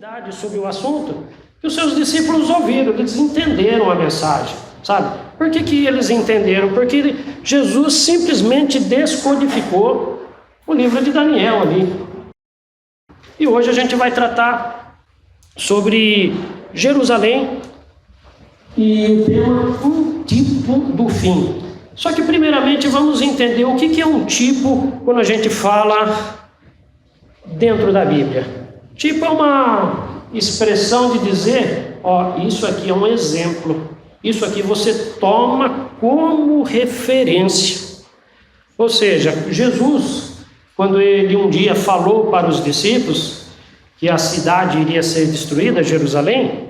verdade sobre o assunto que os seus discípulos ouviram, eles entenderam a mensagem, sabe? Por que eles entenderam? Porque Jesus simplesmente descodificou o livro de Daniel ali. E hoje a gente vai tratar sobre Jerusalém e o tema um tipo do fim. Só que primeiramente vamos entender o que é um tipo quando a gente fala dentro da Bíblia. Tipo é uma expressão de dizer, ó, isso aqui é um exemplo, isso aqui você toma como referência. Ou seja, Jesus, quando ele um dia falou para os discípulos que a cidade iria ser destruída, Jerusalém,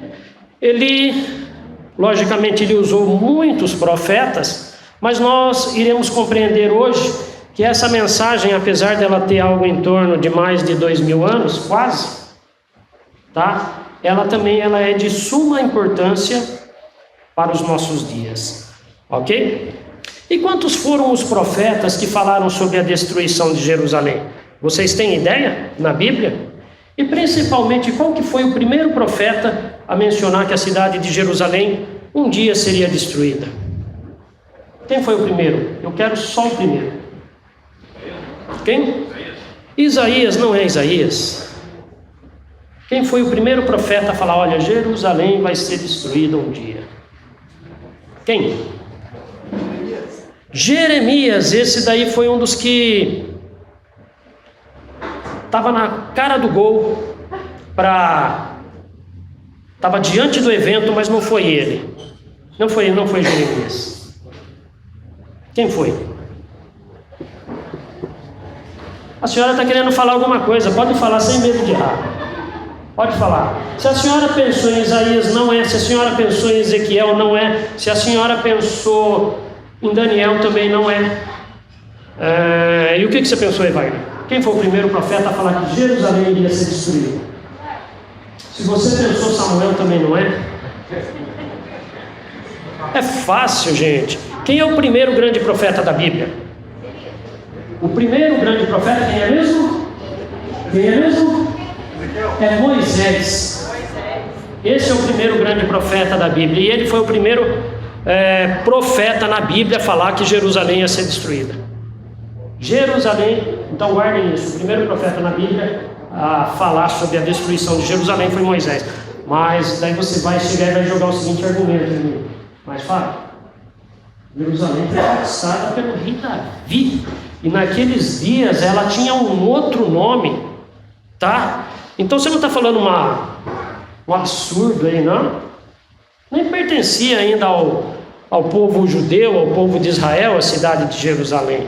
logicamente ele usou muitos profetas, mas nós iremos compreender hoje que essa mensagem, apesar dela ter algo em torno de mais de 2000 anos, quase, tá? Ela é de suma importância para os nossos dias, ok? E quantos foram os profetas que falaram sobre a destruição de Jerusalém? Vocês têm ideia na Bíblia? E principalmente, qual que foi o primeiro profeta a mencionar que a cidade de Jerusalém um dia seria destruída? Quem foi o primeiro? Eu quero só o primeiro. Quem? Isaías. Não é Isaías. Quem foi o primeiro profeta a falar, olha, Jerusalém vai ser destruída um dia? Quem? Jeremias. Esse daí foi um dos que estava na cara do gol, estava diante do evento, mas não foi ele. Não foi Jeremias. Quem foi? A senhora está querendo falar alguma coisa, pode falar sem medo de errar. Pode falar. Se a senhora pensou em Isaías, não é. Se a senhora pensou em Ezequiel, não é. Se a senhora pensou em Daniel, também não é. E o que você pensou, Evair? Quem foi o primeiro profeta a falar que Jerusalém iria ser destruída? Se você pensou Samuel, também não é. É fácil, gente. Quem é o primeiro grande profeta da Bíblia? O primeiro grande profeta, quem é mesmo? Quem é mesmo? É Moisés. Esse é o primeiro grande profeta da Bíblia. E ele foi o primeiro profeta na Bíblia a falar que Jerusalém ia ser destruída. Jerusalém, então guardem isso. O primeiro profeta na Bíblia a falar sobre a destruição de Jerusalém foi Moisés. Mas daí você vai chegar e vai jogar o seguinte argumento em mim. Mais fácil. Jerusalém foi conquistada pelo rei Davi. E naqueles dias ela tinha um outro nome, tá? Então você não está falando um absurdo aí, não? Nem pertencia ainda ao povo judeu, ao povo de Israel, a cidade de Jerusalém.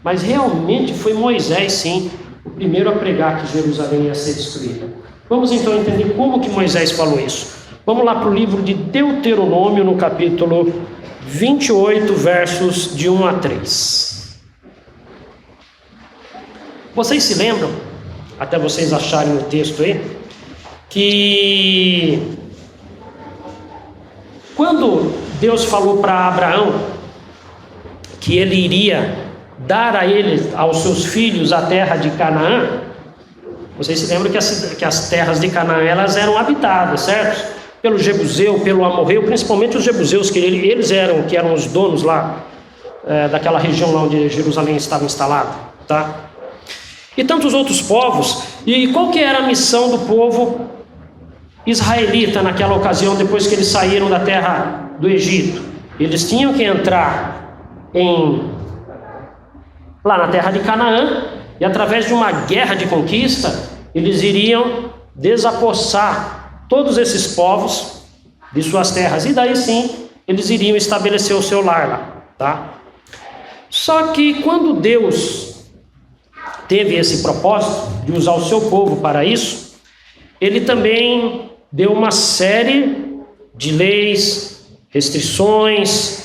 Mas realmente foi Moisés, sim, o primeiro a pregar que Jerusalém ia ser destruída. Vamos então entender como que Moisés falou isso. Vamos lá para o livro de Deuteronômio, no capítulo 28, versos de 1 a 3. Vocês se lembram, até vocês acharem o texto aí, que quando Deus falou para Abraão que ele iria dar a ele, aos seus filhos, a terra de Canaã, vocês se lembram que as terras de Canaã elas eram habitadas, certo? Pelo Jebuseu, pelo Amorreu, principalmente os Jebuseus, que eles eram os donos lá daquela região lá onde Jerusalém estava instalada, tá? E tantos outros povos. E qual que era a missão do povo israelita naquela ocasião, depois que eles saíram da terra do Egito? Eles tinham que entrar lá na terra de Canaã, e através de uma guerra de conquista, eles iriam desapossar todos esses povos de suas terras, e daí sim, eles iriam estabelecer o seu lar lá, tá? Só que quando Deus teve esse propósito de usar o seu povo para isso, ele também deu uma série de leis, restrições,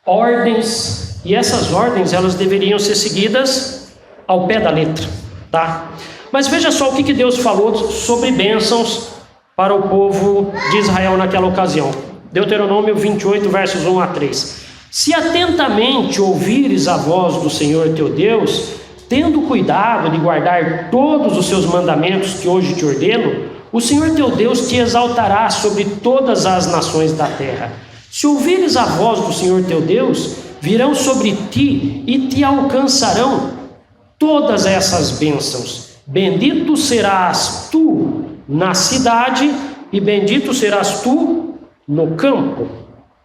ordens, e essas ordens elas deveriam ser seguidas ao pé da letra, tá? Mas veja só o que Deus falou sobre bênçãos para o povo de Israel naquela ocasião. Deuteronômio 28, versos 1 a 3. Se atentamente ouvires a voz do Senhor teu Deus, tendo cuidado de guardar todos os seus mandamentos que hoje te ordeno, o Senhor teu Deus te exaltará sobre todas as nações da terra. Se ouvires a voz do Senhor teu Deus, virão sobre ti e te alcançarão todas essas bênçãos. Bendito serás tu na cidade e bendito serás tu no campo,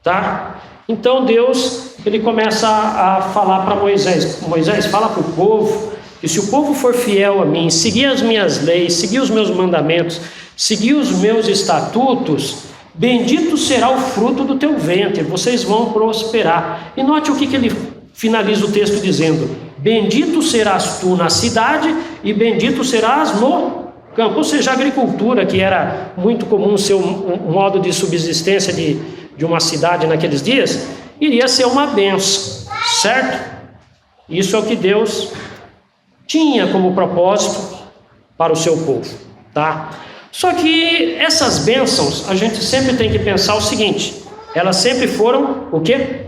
tá? Então Deus, ele começa a falar para Moisés: Moisés, fala para o povo que se o povo for fiel a mim, seguir as minhas leis, seguir os meus mandamentos, seguir os meus estatutos, bendito será o fruto do teu ventre, vocês vão prosperar. E note o que ele finaliza o texto dizendo: bendito serás tu na cidade e bendito serás no campo. Ou seja, a agricultura, que era muito comum ser um modo de subsistência de uma cidade naqueles dias, iria ser uma bênção, certo? Isso é o que Deus tinha como propósito para o seu povo, tá? Só que essas bênçãos, a gente sempre tem que pensar o seguinte: elas sempre foram o quê?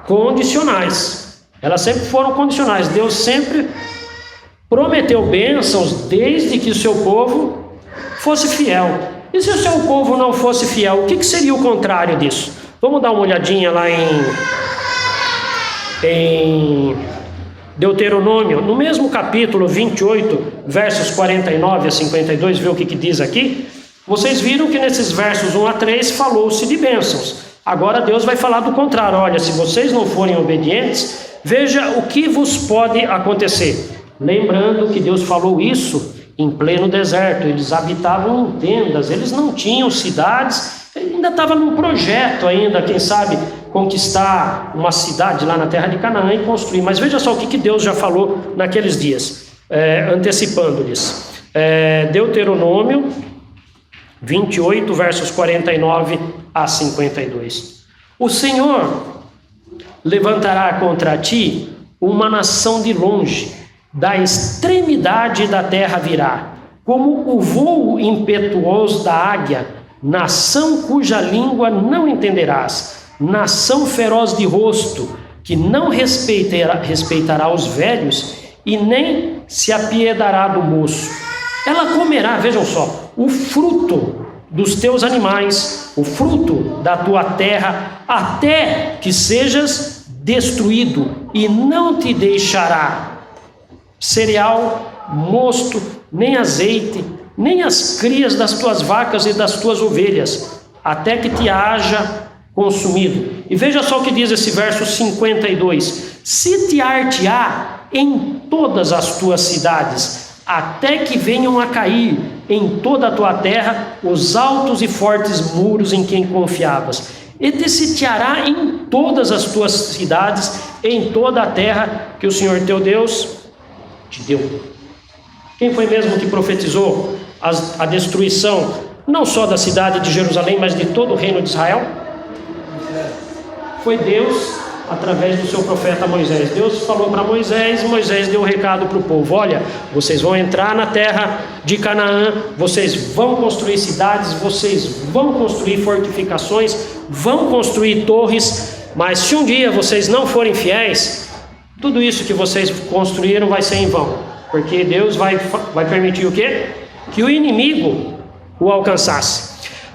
Condicionais. Elas sempre foram condicionais. Deus sempre prometeu bênçãos desde que o seu povo fosse fiel. E se o seu povo não fosse fiel, o que seria o contrário disso? Vamos dar uma olhadinha lá em Deuteronômio, no mesmo capítulo 28, versos 49 a 52, vê o que diz aqui. Vocês viram que nesses versos 1 a 3 falou-se de bênçãos. Agora Deus vai falar do contrário. Olha, se vocês não forem obedientes, veja o que vos pode acontecer. Lembrando que Deus falou isso em pleno deserto. Eles habitavam em tendas, eles não tinham cidades, ainda estava num projeto ainda, quem sabe, conquistar uma cidade lá na terra de Canaã e construir. Mas veja só o que Deus já falou naqueles dias, antecipando-lhes. Deuteronômio 28, versos 49 a 52. O Senhor levantará contra ti uma nação de longe, da extremidade da terra virá, como o voo impetuoso da águia, nação cuja língua não entenderás, nação feroz de rosto, que não respeitará os velhos e nem se apiedará do moço. Ela comerá, vejam só, o fruto dos teus animais, o fruto da tua terra, até que sejas destruído, e não te deixará cereal, mosto, nem azeite, nem as crias das tuas vacas e das tuas ovelhas, até que te haja consumido. E veja só o que diz esse verso 52: sitiar-te-á em todas as tuas cidades, até que venham a cair em toda a tua terra os altos e fortes muros em quem confiavas. E te sitiará em todas as tuas cidades, em toda a terra que o Senhor teu Deus te deu. Quem foi mesmo que profetizou a destruição, não só da cidade de Jerusalém, mas de todo o reino de Israel? Foi Deus, através do seu profeta Moisés. Deus falou para Moisés, Moisés deu o recado para o povo: olha, vocês vão entrar na terra de Canaã, vocês vão construir cidades, vocês vão construir fortificações, vão construir torres, mas se um dia vocês não forem fiéis, tudo isso que vocês construíram vai ser em vão, porque Deus vai permitir o quê? Que o inimigo o alcançasse.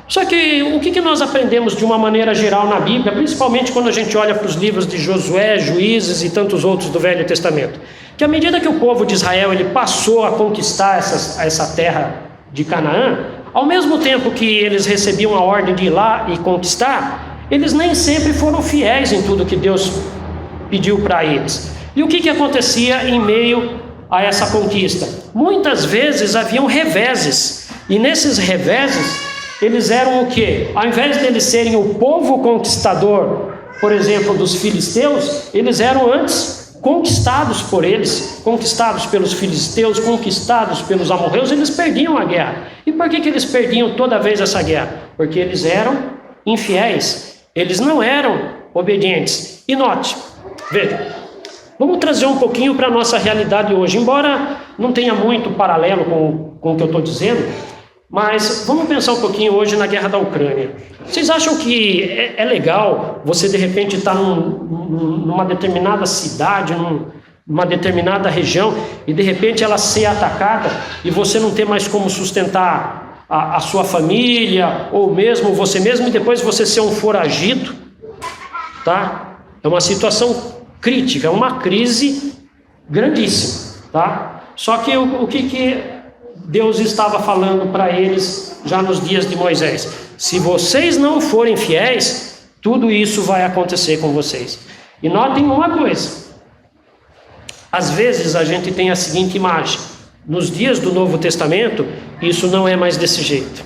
Só que o que nós aprendemos de uma maneira geral na Bíblia, principalmente quando a gente olha para os livros de Josué, Juízes e tantos outros do Velho Testamento, que à medida que o povo de Israel ele passou a conquistar essa terra de Canaã, ao mesmo tempo que eles recebiam a ordem de ir lá e conquistar, eles nem sempre foram fiéis em tudo que Deus pediu para eles. E o que acontecia em meio a essa conquista? Muitas vezes haviam reveses, e nesses reveses eles eram o quê? Ao invés de eles serem o povo conquistador, por exemplo, dos filisteus, eles eram antes conquistados por eles, conquistados pelos filisteus, conquistados pelos amorreus. Eles perdiam a guerra. E por que eles perdiam toda vez essa guerra? Porque eles eram infiéis, eles não eram obedientes. E note, veja, vamos trazer um pouquinho para a nossa realidade hoje, embora não tenha muito paralelo com o que eu estou dizendo, mas vamos pensar um pouquinho hoje na guerra da Ucrânia. Vocês acham que é legal você de repente estar numa determinada cidade, uma determinada região e de repente ela ser atacada e você não ter mais como sustentar a sua família ou mesmo você mesmo e depois você ser um foragido, tá? É uma situação crítica, é uma crise grandíssima, tá? Só que o que Deus estava falando para eles já nos dias de Moisés? Se vocês não forem fiéis, tudo isso vai acontecer com vocês. E notem uma coisa. Às vezes a gente tem a seguinte imagem: nos dias do Novo Testamento, isso não é mais desse jeito.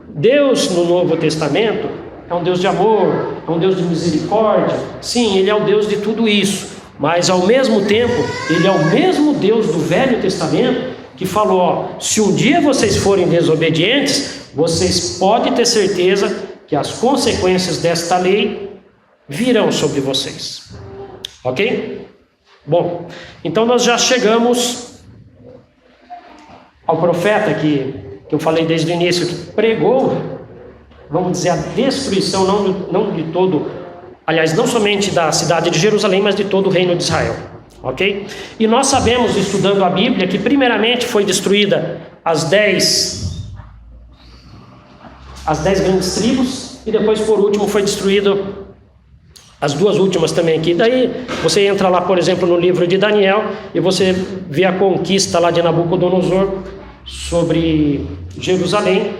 Deus no Novo Testamento é um Deus de amor, é um Deus de misericórdia. Sim, Ele é o Deus de tudo isso. Mas ao mesmo tempo, Ele é o mesmo Deus do Velho Testamento que falou: ó, se um dia vocês forem desobedientes, vocês podem ter certeza que as consequências desta lei virão sobre vocês. Ok? Bom, então nós já chegamos ao profeta que eu falei desde o início, que pregou, vamos dizer, a destruição não de todo, aliás, não somente da cidade de Jerusalém, mas de todo o reino de Israel. Ok? E nós sabemos, estudando a Bíblia, que primeiramente foi destruída as 10 grandes tribos, e depois por último foi destruído as duas últimas também aqui. Daí você entra lá, por exemplo, no livro de Daniel e você vê a conquista lá de Nabucodonosor sobre Jerusalém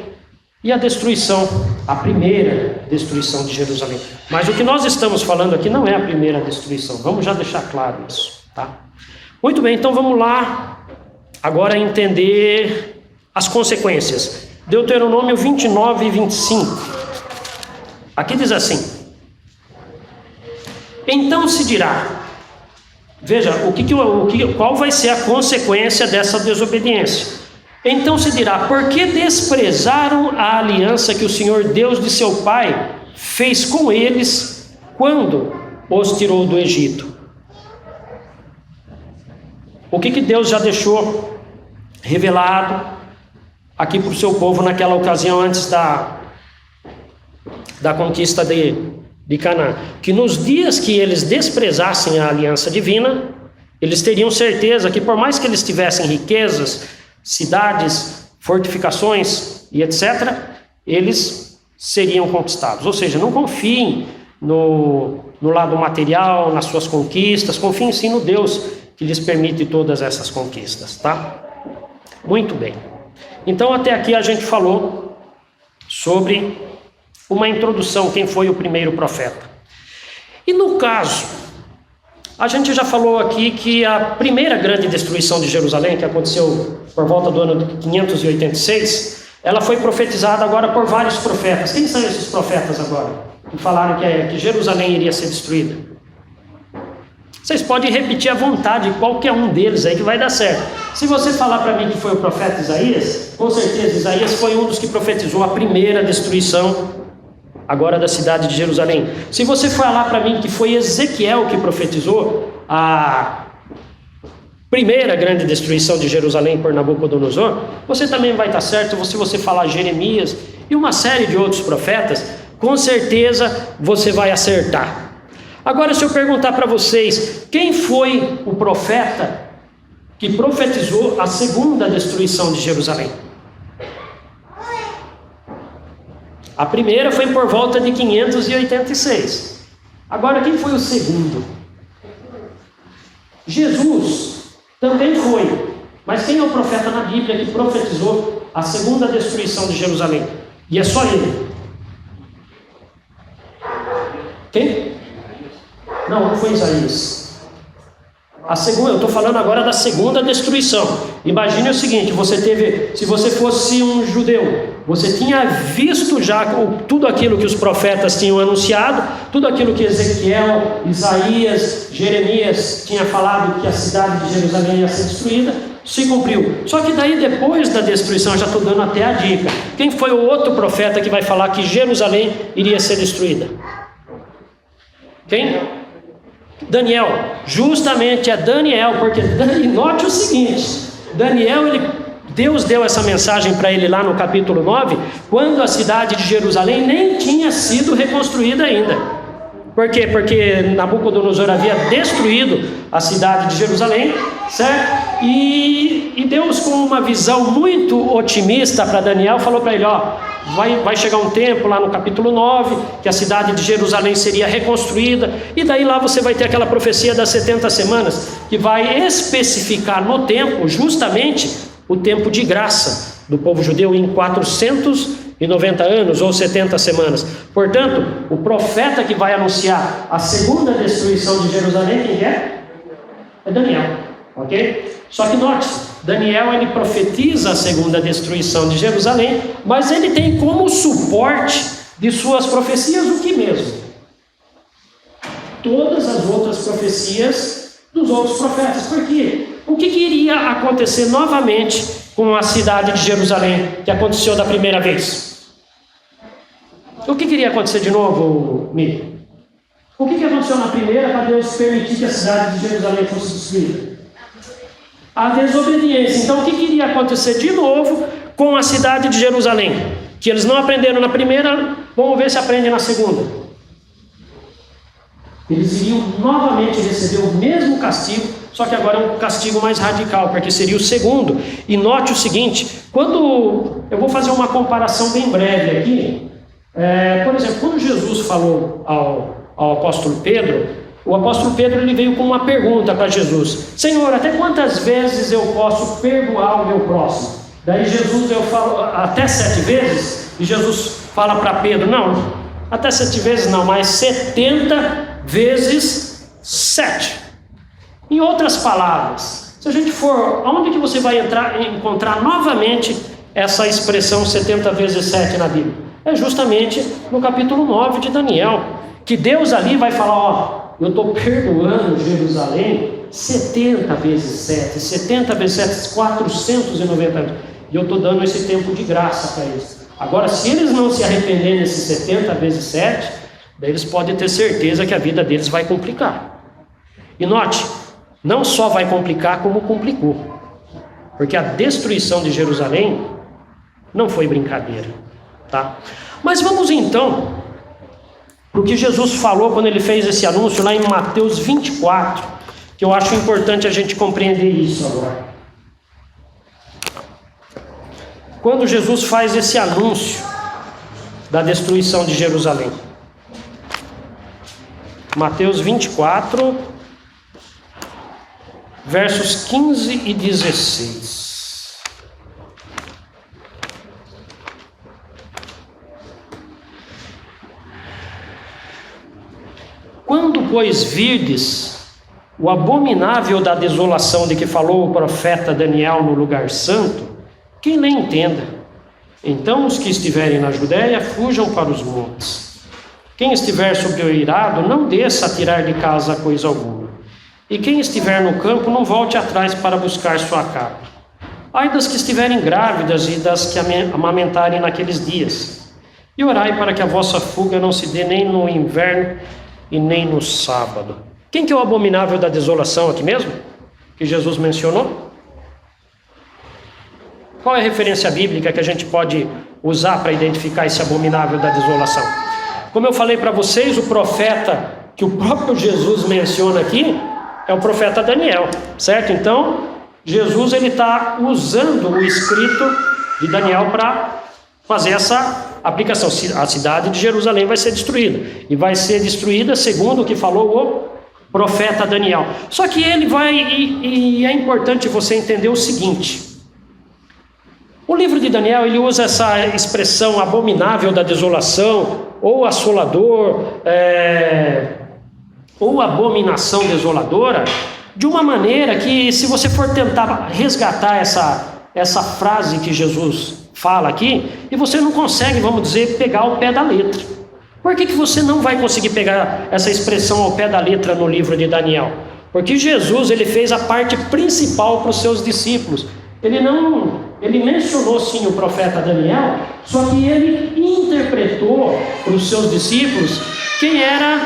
e a destruição, a primeira destruição de Jerusalém. Mas o que nós estamos falando aqui não é a primeira destruição, vamos já deixar claro isso, tá? Muito bem, então vamos lá agora entender as consequências. Deuteronômio 29 e 25. Aqui diz assim: então se dirá, veja, qual vai ser a consequência dessa desobediência? Então se dirá, por que desprezaram a aliança que o Senhor Deus de seu pai fez com eles quando os tirou do Egito? O que Deus já deixou revelado aqui para o seu povo naquela ocasião antes da conquista de Canaã? Que nos dias que eles desprezassem a aliança divina, eles teriam certeza que por mais que eles tivessem riquezas, cidades, fortificações e etc., eles seriam conquistados. Ou seja, não confiem no lado material, nas suas conquistas, confiem sim no Deus que lhes permite todas essas conquistas, tá? Muito bem. Então até aqui a gente falou sobre uma introdução, quem foi o primeiro profeta. E no caso, a gente já falou aqui que a primeira grande destruição de Jerusalém, que aconteceu por volta do ano de 586, ela foi profetizada agora por vários profetas. Quem são esses profetas agora? Que falaram que Jerusalém iria ser destruída. Vocês podem repetir à vontade qualquer um deles aí que vai dar certo. Se você falar para mim que foi o profeta Isaías, com certeza Isaías foi um dos que profetizou a primeira destruição agora da cidade de Jerusalém. Se você falar para mim que foi Ezequiel que profetizou a primeira grande destruição de Jerusalém por Nabucodonosor, você também vai estar certo. Se você falar Jeremias e uma série de outros profetas, com certeza você vai acertar. Agora, se eu perguntar para vocês, quem foi o profeta que profetizou a segunda destruição de Jerusalém? A primeira foi por volta de 586. Agora, quem foi o segundo? Jesus também foi. Mas quem é o profeta na Bíblia que profetizou a segunda destruição de Jerusalém? E é só ele. Quem? Não foi Isaías. A segunda, eu estou falando agora da segunda destruição. Imagine o seguinte: se você fosse um judeu, você tinha visto já tudo aquilo que os profetas tinham anunciado, tudo aquilo que Ezequiel, Isaías, Jeremias tinha falado que a cidade de Jerusalém ia ser destruída, se cumpriu. Só que daí depois da destruição, eu já estou dando até a dica, quem foi o outro profeta que vai falar que Jerusalém iria ser destruída? Quem? Daniel. Justamente é Daniel, porque note o seguinte: Deus deu essa mensagem para ele lá no capítulo 9, quando a cidade de Jerusalém nem tinha sido reconstruída ainda. Por quê? Porque Nabucodonosor havia destruído a cidade de Jerusalém, certo? E Deus, com uma visão muito otimista para Daniel, falou para ele, vai chegar um tempo lá no capítulo 9, que a cidade de Jerusalém seria reconstruída, e daí lá você vai ter aquela profecia das 70 semanas, que vai especificar no tempo, justamente, o tempo de graça do povo judeu em 490 anos ou 70 semanas. Portanto, o profeta que vai anunciar a segunda destruição de Jerusalém, quem é? É Daniel, ok? Só que note, Daniel ele profetiza a segunda destruição de Jerusalém, mas ele tem como suporte de suas profecias o que mesmo? Todas as outras profecias dos outros profetas. Por quê? O que iria acontecer novamente com a cidade de Jerusalém, que aconteceu da primeira vez? O que iria acontecer de novo, Mi? O que aconteceu na primeira para Deus permitir que a cidade de Jerusalém fosse destruída? A desobediência. Então o que iria acontecer de novo com a cidade de Jerusalém? Que eles não aprenderam na primeira, vamos ver se aprendem na segunda. Eles iriam novamente receber o mesmo castigo, só que agora é um castigo mais radical, porque seria o segundo. E note o seguinte, quando eu vou fazer uma comparação bem breve aqui, por exemplo, quando Jesus falou ao apóstolo Pedro, o apóstolo Pedro ele veio com uma pergunta para Jesus: Senhor, até quantas vezes eu posso perdoar o meu próximo? Daí Jesus, eu falo, até 7 vezes? E Jesus fala para Pedro, não, até 7 vezes não, mas 70 vezes 7. Em outras palavras, se a gente for, aonde que você vai encontrar novamente essa expressão 70 vezes 7 na Bíblia? É justamente no capítulo 9 de Daniel, que Deus ali vai falar, eu estou perdoando Jerusalém 70 vezes 7, 70 vezes 7, 490 anos, e eu estou dando esse tempo de graça para eles. Agora, se eles não se arrependerem desses 70 vezes 7, daí eles podem ter certeza que a vida deles vai complicar. E note, não só vai complicar, como complicou, porque a destruição de Jerusalém não foi brincadeira, tá? Mas vamos então para o que Jesus falou quando ele fez esse anúncio lá em Mateus 24, que eu acho importante a gente compreender isso agora. Quando Jesus faz esse anúncio da destruição de Jerusalém, Mateus 24, versos 15 e 16. Quando, pois, virdes o abominável da desolação de que falou o profeta Daniel no lugar santo, quem lhe entenda. Então os que estiverem na Judéia fujam para os montes. Quem estiver sobre o eirado, não desça a tirar de casa coisa alguma. E quem estiver no campo, não volte atrás para buscar sua capa. Ai das que estiverem grávidas e das que amamentarem naqueles dias. E orai para que a vossa fuga não se dê nem no inverno e nem no sábado. Quem que é o abominável da desolação aqui mesmo? Que Jesus mencionou? Qual é a referência bíblica que a gente pode usar para identificar esse abominável da desolação? Como eu falei para vocês, o profeta que o próprio Jesus menciona aqui é o profeta Daniel, certo? Então, Jesus ele está usando o escrito de Daniel para fazer essa aplicação. A cidade de Jerusalém vai ser destruída, e vai ser destruída segundo o que falou o profeta Daniel. Só que ele vai, e é importante você entender o seguinte: o livro de Daniel ele usa essa expressão abominável da desolação, ou assolador, ou abominação desoladora, de uma maneira que, se você for tentar resgatar essa frase que Jesus fala aqui, e você não consegue, vamos dizer, pegar ao pé da letra. Por que você não vai conseguir pegar essa expressão ao pé da letra no livro de Daniel? Porque Jesus ele fez a parte principal para os seus discípulos. Ele mencionou sim o profeta Daniel, só que ele interpretou para os seus discípulos quem era,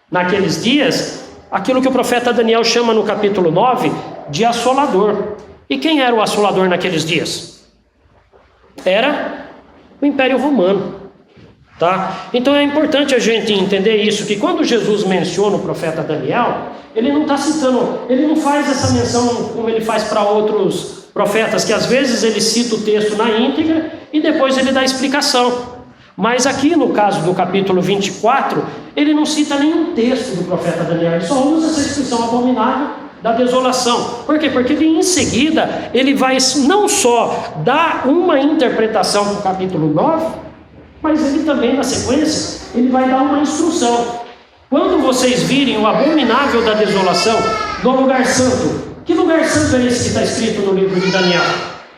naqueles dias, aquilo que o profeta Daniel chama no capítulo 9 de assolador. E quem era o assolador naqueles dias? Era o Império Romano. Tá? Então é importante a gente entender isso, que quando Jesus menciona o profeta Daniel, ele não está citando, ele não faz essa menção como ele faz para outros profetas, que às vezes ele cita o texto na íntegra e depois ele dá explicação. Mas aqui no caso do capítulo 24, ele não cita nenhum texto do profeta Daniel, ele só usa essa expressão abominável da desolação. Por quê? Porque ele, em seguida ele vai não só dar uma interpretação para o capítulo 9, mas ele também, na sequência, ele vai dar uma instrução. Quando vocês virem o abominável da desolação no lugar santo, que lugar santo é esse que está escrito no livro de Daniel?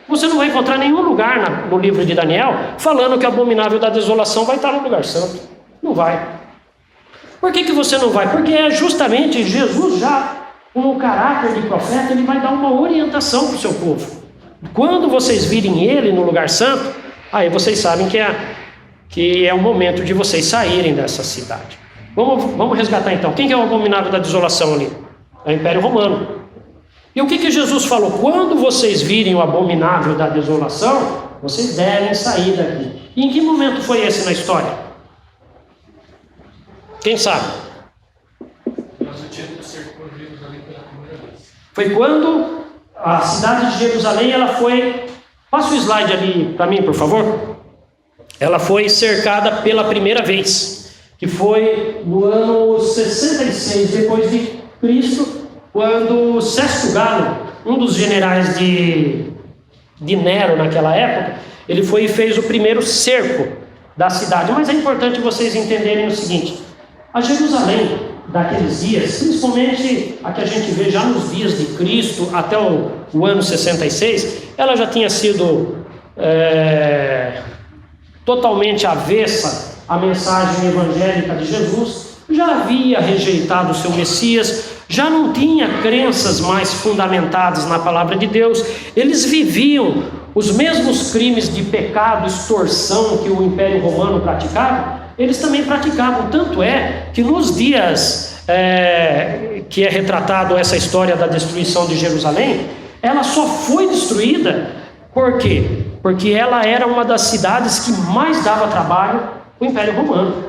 Você não vai encontrar nenhum lugar no livro de Daniel falando que o abominável da desolação vai estar no lugar santo. Não vai. Por que você não vai? Porque é justamente Jesus já, com o caráter de profeta, ele vai dar uma orientação para o seu povo. Quando vocês virem ele no lugar santo, aí vocês sabem que é o momento de vocês saírem dessa cidade. Vamos resgatar então. Quem é o abominável da desolação ali? É o Império Romano. E o que Jesus falou? Quando vocês virem o abominável da desolação, vocês devem sair daqui. E em que momento foi esse na história? Quem sabe? Foi quando a cidade de Jerusalém, ela foi... Passa o slide ali para mim, por favor. Ela foi cercada pela primeira vez, que foi no ano 66 depois de Cristo, quando Sesto Galo, um dos generais de Nero naquela época, ele foi e fez o primeiro cerco da cidade. Mas é importante vocês entenderem o seguinte: a Jerusalém daqueles dias, principalmente a que a gente vê já nos dias de Cristo até o ano 66, ela já tinha sido totalmente avessa à mensagem evangélica de Jesus, já havia rejeitado o seu Messias, já não tinha crenças mais fundamentadas na palavra de Deus, eles viviam os mesmos crimes de pecado, extorsão que o Império Romano praticava, eles também praticavam. Tanto é que nos dias que é retratado essa história da destruição de Jerusalém, ela só foi destruída, por quê? Porque ela era uma das cidades que mais dava trabalho ao Império Romano,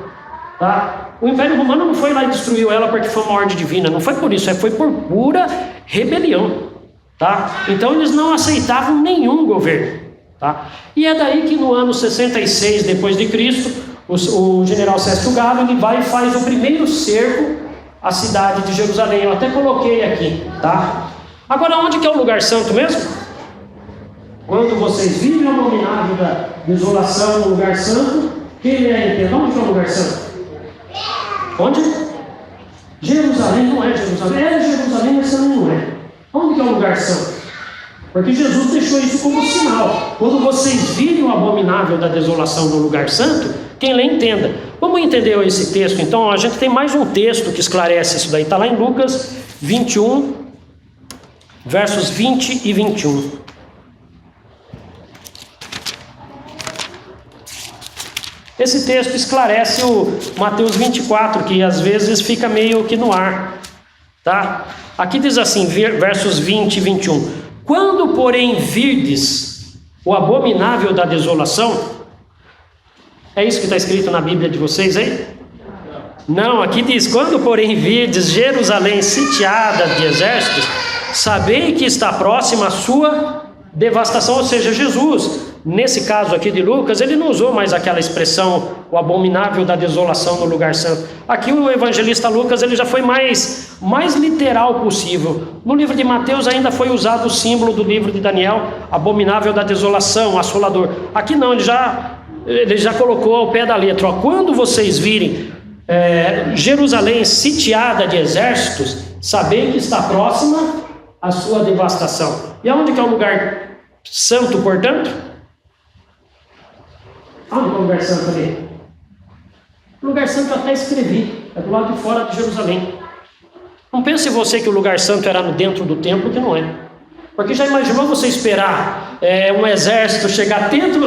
tá? O Império Romano não foi lá e destruiu ela porque foi uma ordem divina, não foi por isso, foi por pura rebelião, tá? Então eles não aceitavam nenhum governo, tá? E é daí que no ano 66 depois de Cristo, o general Sesto Galo, ele vai e faz o primeiro cerco à cidade de Jerusalém. Eu até coloquei aqui, tá? Agora, onde que é o lugar santo mesmo? Quando vocês vivem o abominável da desolação no lugar santo, quem entende? Onde que é o lugar santo? Onde? Jerusalém não é Jerusalém. É Jerusalém, mas também não é. Onde que é o lugar santo? Porque Jesus deixou isso como sinal. Quando vocês virem o abominável da desolação no lugar santo, quem lê entenda. Vamos entender esse texto então? A gente tem mais um texto que esclarece isso daí. Está lá em Lucas 21, versos 20 e 21. Esse texto esclarece o Mateus 24, que às vezes fica meio que no ar, tá? Aqui diz assim, versos 20 e 21. Quando, porém, virdes o abominável da desolação, é isso que está escrito na Bíblia de vocês aí? Não, aqui diz, quando, porém, virdes Jerusalém sitiada de exércitos, sabei que está próxima a sua devastação, ou seja, Jesus... Nesse caso aqui de Lucas, ele não usou mais aquela expressão, o abominável da desolação no lugar santo. Aqui o evangelista Lucas, ele já foi mais literal possível. No livro de Mateus ainda foi usado o símbolo do livro de Daniel, abominável da desolação, assolador. Aqui não, ele já colocou ao pé da letra. Ó, quando vocês virem Jerusalém sitiada de exércitos, sabei que está próxima a sua devastação. E aonde que é o lugar santo, portanto? Onde é o lugar santo ali? O lugar santo eu até escrevi, é do lado de fora de Jerusalém. Não pense você que o lugar santo era dentro do templo, que não é. Porque já imaginou você esperar um exército chegar dentro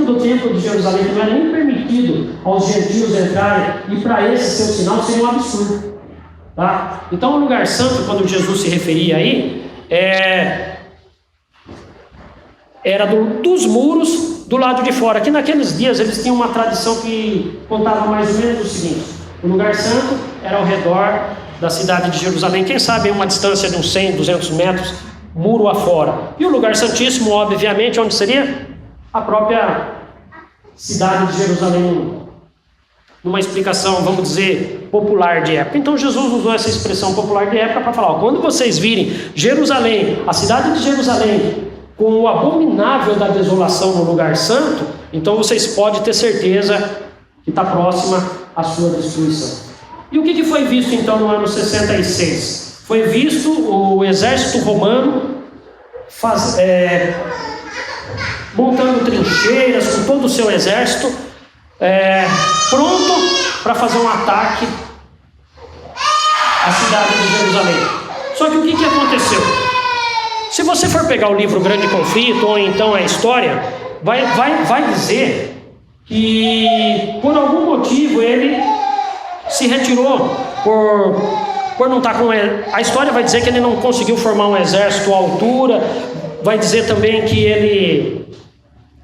do templo de Jerusalém, que não é nem permitido aos gentios entrarem, e para esse seu sinal seria um absurdo. Tá? Então o lugar santo, quando Jesus se referia aí, era dos muros do lado de fora, que naqueles dias eles tinham uma tradição que contava mais ou menos o seguinte: o lugar santo era ao redor da cidade de Jerusalém, quem sabe em uma distância de uns 100, 200 metros, muro afora. E o lugar santíssimo, obviamente, onde seria? A própria cidade de Jerusalém, numa explicação, vamos dizer, popular de época. Então Jesus usou essa expressão popular de época para falar: ó, quando vocês virem Jerusalém, a cidade de Jerusalém, com o abominável da desolação no lugar santo, então vocês podem ter certeza que está próxima a sua destruição. E o que foi visto então no ano 66? Foi visto o exército romano montando trincheiras com todo o seu exército, pronto para fazer um ataque à cidade de Jerusalém. Só que o que aconteceu? Se você for pegar o livro Grande Conflito, ou então a história, vai dizer que por algum motivo ele se retirou por não estar com ele. A história vai dizer que ele não conseguiu formar um exército à altura, vai dizer também que ele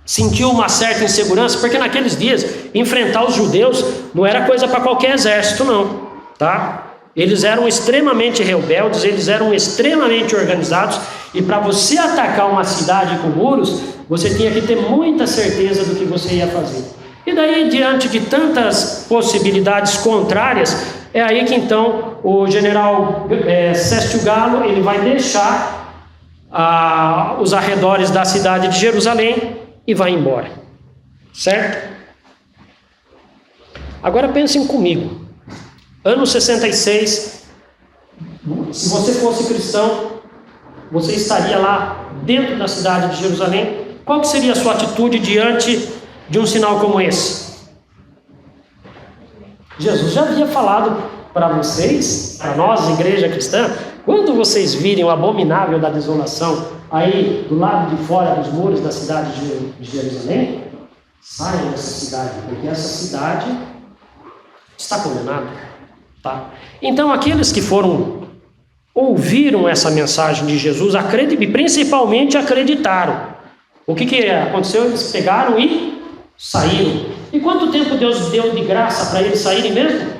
sentiu uma certa insegurança, porque naqueles dias enfrentar os judeus não era coisa para qualquer exército não, tá? Eles eram extremamente rebeldes, eles eram extremamente organizados, e para você atacar uma cidade com muros, você tinha que ter muita certeza do que você ia fazer. E daí, diante de tantas possibilidades contrárias, é aí que então o general Sestio Galo, ele vai deixar os arredores da cidade de Jerusalém e vai embora, certo? Agora pensem comigo, ano 66, se você fosse cristão, você estaria lá dentro da cidade de Jerusalém, qual que seria a sua atitude diante de um sinal como esse? Jesus já havia falado para vocês, para nós, igreja cristã, quando vocês virem o abominável da desolação aí do lado de fora dos muros da cidade de Jerusalém, saiam dessa cidade, porque essa cidade está condenada, tá? Então aqueles que ouviram essa mensagem de Jesus, e principalmente acreditaram. O que aconteceu? Eles pegaram e saíram. E quanto tempo Deus deu de graça para eles saírem mesmo?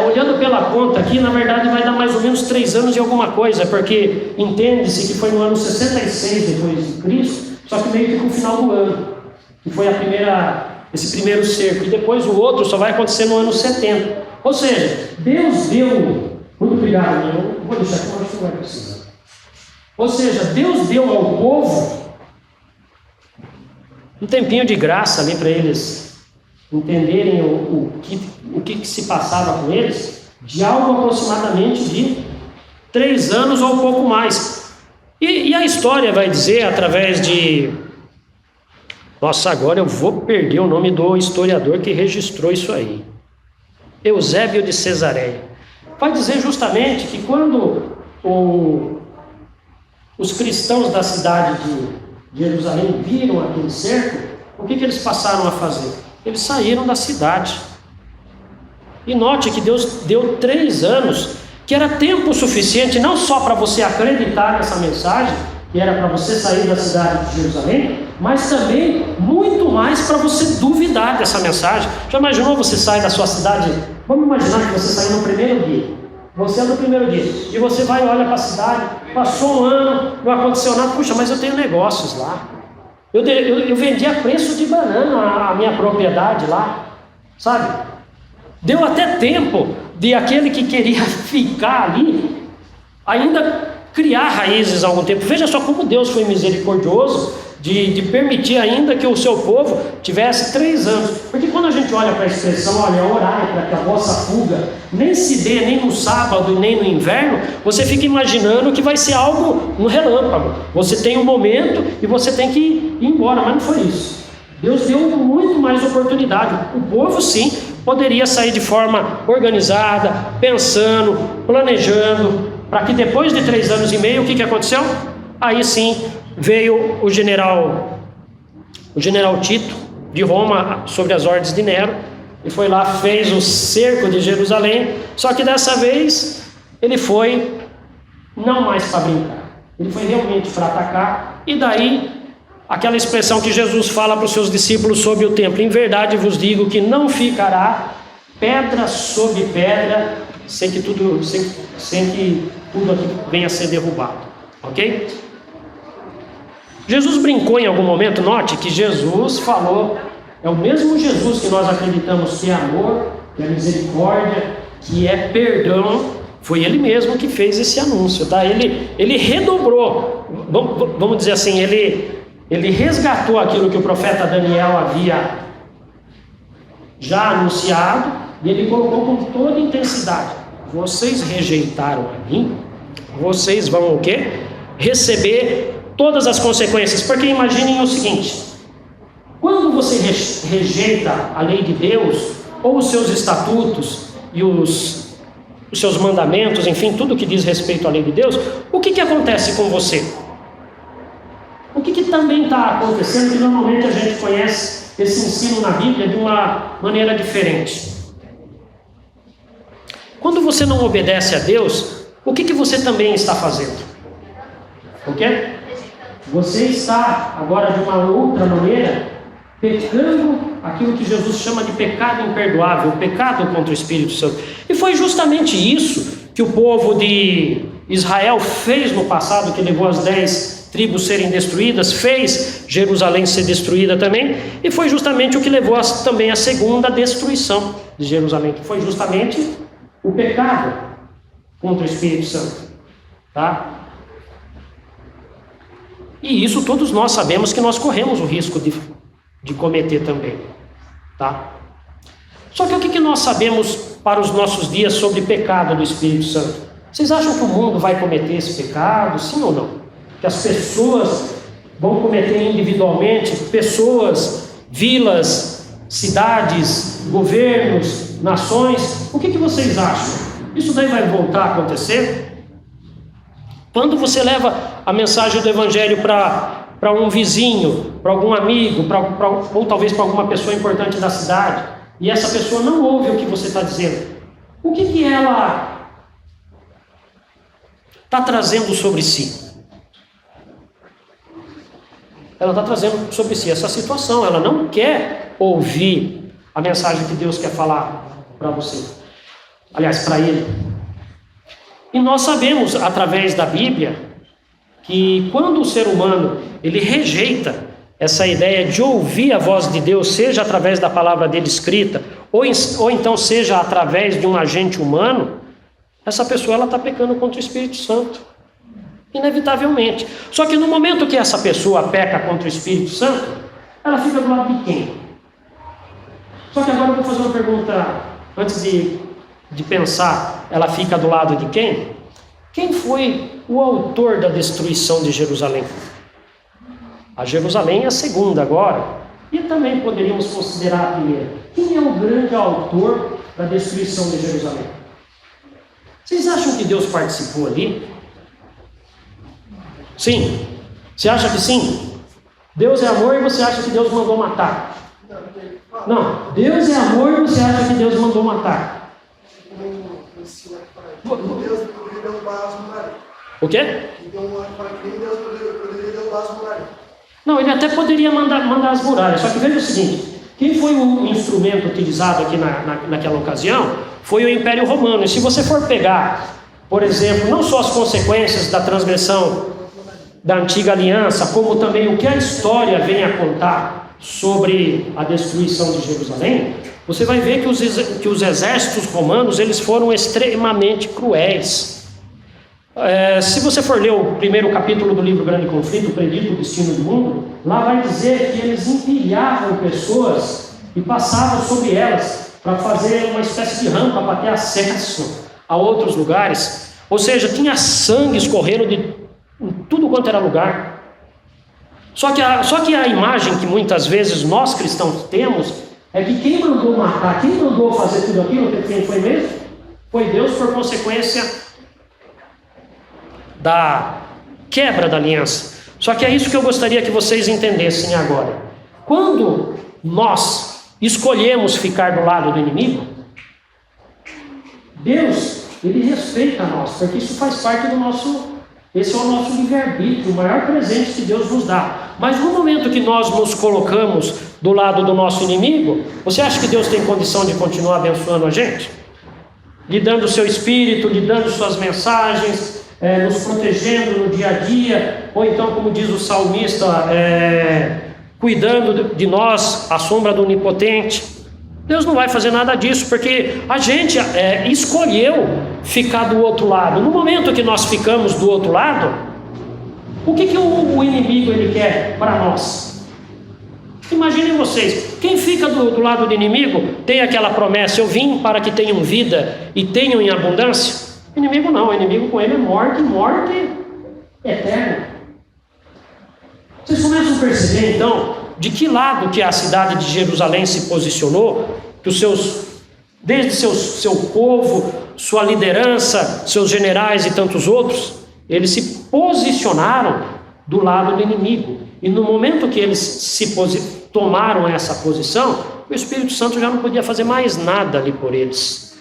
Olhando pela conta aqui, na verdade vai dar mais ou menos 3 anos e alguma coisa, porque entende-se que foi no ano 66 depois de Cristo, só que meio que no final do ano, que foi esse primeiro cerco, e depois o outro só vai acontecer no ano 70. Ou seja, Deus deu, muito obrigado, eu vou deixar aqui, mas acho que não é possível. Ou seja, Deus deu ao povo um tempinho de graça ali para eles entenderem o que se passava com eles, de algo aproximadamente de 3 anos ou um pouco mais. E a história vai dizer através de... Nossa, agora eu vou perder o nome do historiador que registrou isso aí. Eusébio de Cesareia. Vai dizer justamente que quando os cristãos da cidade de Jerusalém viram aquele cerco, o que eles passaram a fazer? Eles saíram da cidade. E note que Deus deu 3 anos, que era tempo suficiente não só para você acreditar nessa mensagem, que era para você sair da cidade de Jerusalém, mas também muito mais para você duvidar dessa mensagem. Já imaginou você sair da sua cidade? Vamos imaginar que você saiu no primeiro dia. Você é no primeiro dia. E você vai e olha para a cidade, passou um ano, não aconteceu nada. Puxa, mas eu tenho negócios lá. Eu vendi a preço de banana a minha propriedade lá. Sabe? Deu até tempo de aquele que queria ficar ali ainda criar raízes há algum tempo. Veja só como Deus foi misericordioso de permitir ainda que o seu povo tivesse 3 anos. Porque quando a gente olha para a expressão, olha, orai para que a vossa fuga nem se dê nem no sábado nem no inverno, você fica imaginando que vai ser algo no relâmpago. Você tem um momento e você tem que ir embora, mas não foi isso. Deus deu muito mais oportunidade. O povo sim poderia sair de forma organizada, pensando, planejando, para que depois de 3 anos e meio, o que aconteceu? Aí sim veio o general Tito de Roma sobre as ordens de Nero, e foi lá, fez o cerco de Jerusalém. Só que dessa vez ele foi não mais para brincar, ele foi realmente para atacar. E daí aquela expressão que Jesus fala para os seus discípulos sobre o templo: em verdade vos digo que não ficará pedra sobre pedra sem que tudo aqui venha a ser derrubado, ok? Jesus brincou em algum momento. Note que Jesus falou, é o mesmo Jesus que nós acreditamos que é amor, que é misericórdia, que é perdão. Foi ele mesmo que fez esse anúncio, tá? Ele redobrou, vamos dizer assim, ele resgatou aquilo que o profeta Daniel havia já anunciado, e ele colocou com toda intensidade: vocês rejeitaram a mim, vocês vão o quê? Receber todas as consequências. Porque imaginem o seguinte: quando você rejeita a lei de Deus, ou os seus estatutos e os seus mandamentos, enfim, tudo que diz respeito à lei de Deus, o que acontece com você? O que também está acontecendo, que normalmente a gente conhece esse ensino na Bíblia de uma maneira diferente. Quando você não obedece a Deus, o que você também está fazendo? O quê? Você está, agora de uma outra maneira, pecando aquilo que Jesus chama de pecado imperdoável, pecado contra o Espírito Santo. E foi justamente isso que o povo de Israel fez no passado, que levou as 10 tribos serem destruídas, fez Jerusalém ser destruída também, e foi justamente o que levou também a segunda destruição de Jerusalém, que foi justamente o pecado contra o Espírito Santo, tá? E isso todos nós sabemos que nós corremos o risco de cometer também, tá? Só que o que nós sabemos para os nossos dias sobre pecado do Espírito Santo? Vocês acham que o mundo vai cometer esse pecado, sim ou não? Que as pessoas vão cometer individualmente, pessoas, vilas, cidades, governos, nações? O que vocês acham? Isso daí vai voltar a acontecer? Quando você leva a mensagem do Evangelho para um vizinho, para algum amigo, ou talvez para alguma pessoa importante da cidade, e essa pessoa não ouve o que você está dizendo, o que ela está trazendo sobre si? Ela está trazendo sobre si essa situação. Ela não quer ouvir a mensagem que Deus quer falar para você, aliás, para ele. E nós sabemos, através da Bíblia, que quando o ser humano ele rejeita essa ideia de ouvir a voz de Deus, seja através da palavra dele escrita, ou então seja através de um agente humano, essa pessoa está pecando contra o Espírito Santo, inevitavelmente. Só que no momento que essa pessoa peca contra o Espírito Santo, ela fica do lado de quem? Só que agora eu vou fazer uma pergunta, antes de pensar, ela fica do lado de quem? Quem foi o autor da destruição de Jerusalém? A Jerusalém é a segunda agora, e também poderíamos considerar a primeira. Quem é o grande autor da destruição de Jerusalém? Vocês acham que Deus participou ali? Sim. Você acha que sim? Deus é amor e você acha que Deus mandou matar? Não. Deus é amor e você acha que Deus mandou matar? O quê? Não, ele até poderia mandar as muralhas. Só que veja o seguinte: quem foi o instrumento utilizado aqui naquela ocasião? Foi o Império Romano. E se você for pegar, por exemplo, não só as consequências da transgressão da antiga aliança, como também o que a história vem a contar sobre a destruição de Jerusalém, você vai ver que os exércitos romanos eles foram extremamente cruéis. Se você for ler o primeiro capítulo do livro Grande Conflito, o Predito, o Destino do Mundo, lá vai dizer que eles empilhavam pessoas e passavam sobre elas para fazer uma espécie de rampa para ter acesso a outros lugares. Ou seja, tinha sangue escorrendo de tudo quanto era lugar. Só que a imagem que muitas vezes nós cristãos temos é que quem mandou matar, quem mandou fazer tudo aquilo, quem foi mesmo? Foi Deus, por consequência da quebra da aliança. Só que é isso que eu gostaria que vocês entendessem agora. Quando nós escolhemos ficar do lado do inimigo, Deus, ele respeita nós, porque isso faz parte do nosso... Esse é o nosso livre-arbítrio, o maior presente que Deus nos dá. Mas no momento que nós nos colocamos do lado do nosso inimigo, você acha que Deus tem condição de continuar abençoando a gente? Lhe dando o seu espírito, lhe dando suas mensagens, nos protegendo no dia a dia, ou então, como diz o salmista, cuidando de nós à sombra do Onipotente. Deus não vai fazer nada disso, porque a gente escolheu ficar do outro lado. No momento que nós ficamos do outro lado, o que o inimigo ele quer para nós? Imaginem vocês, quem fica do lado do inimigo tem aquela promessa: eu vim para que tenham vida e tenham em abundância. O inimigo não, o inimigo com ele é morte, morte eterna. Vocês começam a perceber então de que lado que a cidade de Jerusalém se posicionou, que desde seu povo, sua liderança, seus generais e tantos outros, eles se posicionaram do lado do inimigo. E no momento que eles tomaram essa posição, o Espírito Santo já não podia fazer mais nada ali por eles.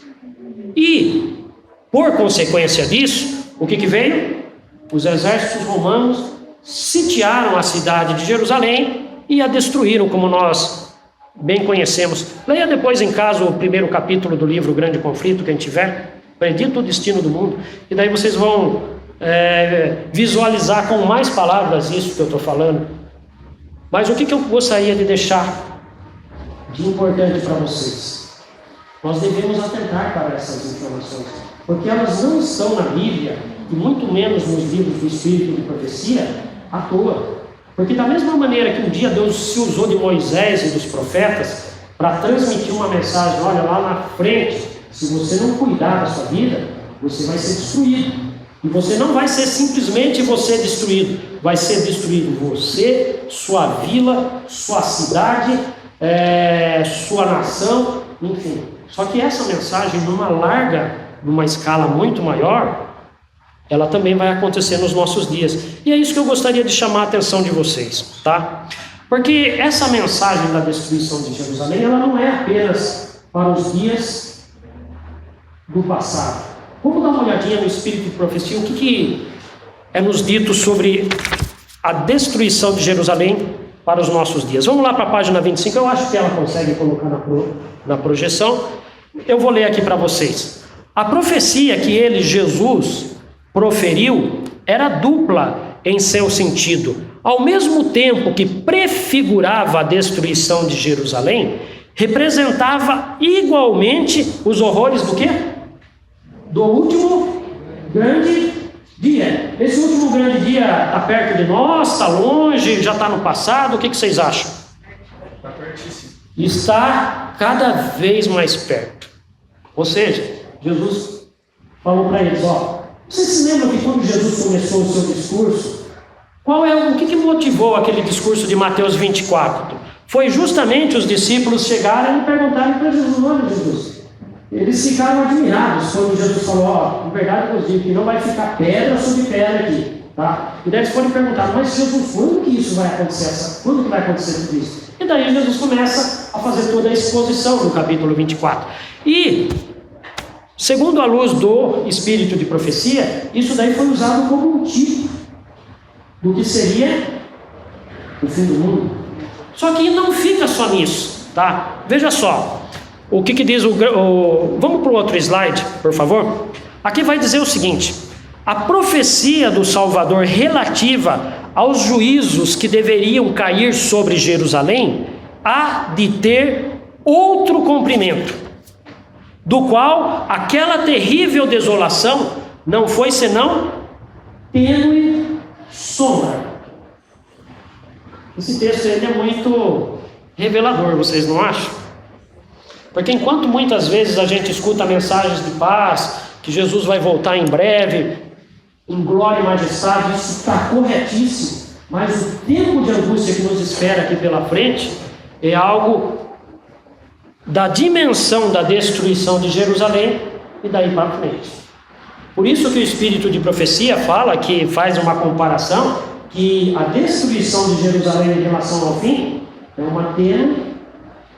E, por consequência disso, o que veio? Os exércitos romanos sitiaram a cidade de Jerusalém e a destruíram, como nós bem conhecemos. Leia depois em casa o primeiro capítulo do livro Grande Conflito, quem tiver, Predito o Destino do Mundo, e daí vocês vão visualizar com mais palavras isso que eu estou falando. Mas o que eu gostaria de deixar de importante para vocês? Nós devemos atentar para essas informações, porque elas não estão na Bíblia, e muito menos nos livros do Espírito de Profecia, à toa. Porque da mesma maneira que um dia Deus se usou de Moisés e dos profetas para transmitir uma mensagem: olha, lá na frente, se você não cuidar da sua vida, você vai ser destruído. E você não vai ser simplesmente você destruído, vai ser destruído você, sua vila, sua cidade, sua nação, enfim. Só que essa mensagem, numa escala muito maior, ela também vai acontecer nos nossos dias. E é isso que eu gostaria de chamar a atenção de vocês, tá? Porque essa mensagem da destruição de Jerusalém, ela não é apenas para os dias do passado. Vamos dar uma olhadinha no Espírito de Profecia, o que é nos dito sobre a destruição de Jerusalém para os nossos dias. Vamos lá para a página 25, eu acho que ela consegue colocar na projeção. Eu vou ler aqui para vocês. A profecia que ele, Jesus, proferiu era dupla em seu sentido. Ao mesmo tempo que prefigurava a destruição de Jerusalém, representava igualmente os horrores do quê? Do último grande dia. Esse último grande dia está perto de nós, está longe, já está no passado. O que vocês acham? Está pertíssimo. Está cada vez mais perto. Ou seja, Jesus falou para eles: vocês se lembram que quando Jesus começou o seu discurso, o que motivou aquele discurso de Mateus 24? Foi justamente os discípulos chegarem e perguntarem para Jesus: olha, Jesus, eles ficaram admirados quando Jesus falou: em verdade eu digo que não vai ficar pedra sobre pedra aqui, tá? E daí eles foram perguntar: mas Jesus, quando que isso vai acontecer? Quando que vai acontecer tudo isso? E daí Jesus começa a fazer toda a exposição no capítulo 24. E, segundo a luz do Espírito de Profecia, isso daí foi usado como um tipo do que seria o fim do mundo. Só que não fica só nisso, tá? Veja só. O que diz vamos para o outro slide, por favor? Aqui vai dizer o seguinte: a profecia do Salvador relativa aos juízos que deveriam cair sobre Jerusalém há de ter outro cumprimento, do qual aquela terrível desolação não foi senão tênue sombra. Esse texto ele é muito revelador, vocês não acham? Porque enquanto muitas vezes a gente escuta mensagens de paz, que Jesus vai voltar em breve, em glória e majestade, isso está corretíssimo, mas o tempo de angústia que nos espera aqui pela frente é algo da dimensão da destruição de Jerusalém e daí para frente. Por isso que o Espírito de Profecia fala, que faz uma comparação, que a destruição de Jerusalém em relação ao fim é uma tênue